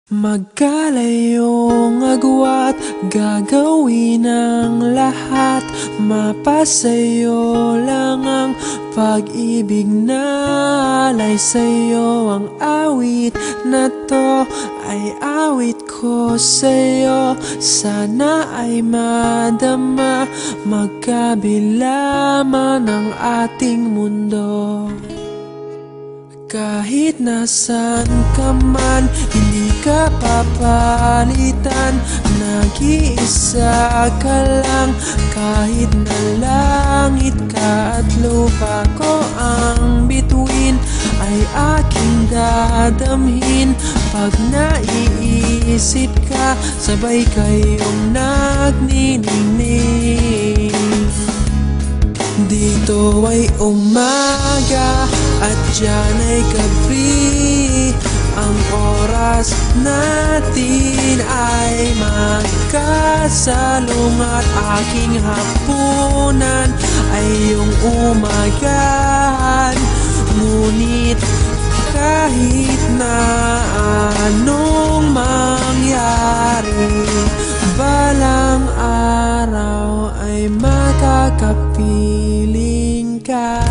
Magkalayong agwat, gagawin ang lahat. Mapasayo lang ang pag-ibig na alay sa'yo. Ang awit na to ay awit ko sa'yo. Sana ay madama, magkabila man ang ating mundo. Kahit nasan ka man, hindi ka papalitan. Nag-iisa ka lang, kahit na langit ka at lupa ko ang bituin, ay aking dadamhin. Pag naiisip ka, sabay kayong nagniningning. Dito ay umaga at diyan ay gabi. Ang oras natin ay magkasalong at aking hapunan ay iyong umagahan. Ngunit kahit na anong mangyari, balang araw ay makakapiling ka.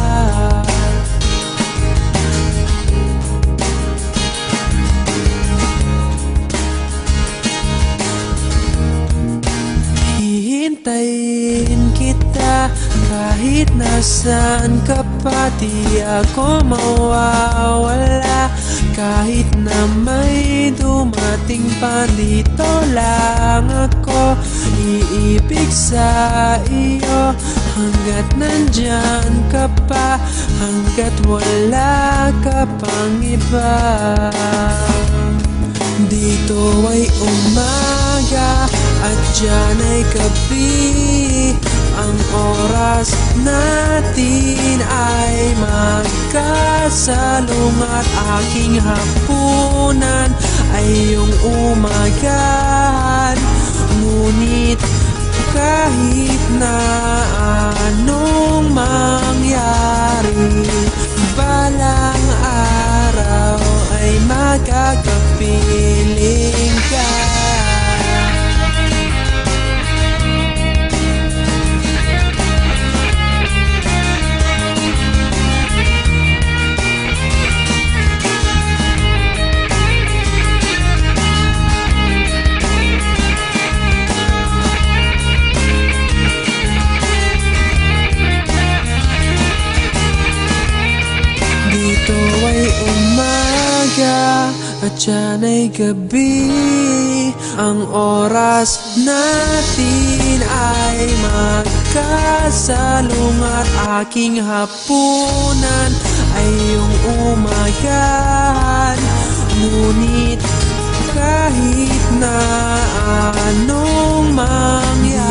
Hihintayin kita kahit nasaan ka pa. Di ako mawawala kahit na may dumating pa. Dito lang ako iibig sa iyo hanggat nandyan ka pa, hanggat wala ka pang iba. Dito ay umaga at diyan ay gabi. Ang oras natin ay magkasalong at aking hapunan ay iyong umagahan. Ngunit kahit na anong mangyari, balang araw ay magkakapiling ka. Dito ay umaga at diyan ay gabi. Ang oras natin ay magkasalong at aking hapunan ay iyong umagahan. Ngunit kahit na anong mangyari,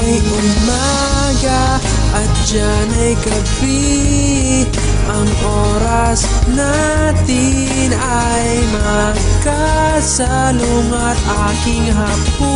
dito ay umaga at diyan ay gabi. Ang oras natin ay magkasalong at aking hapunan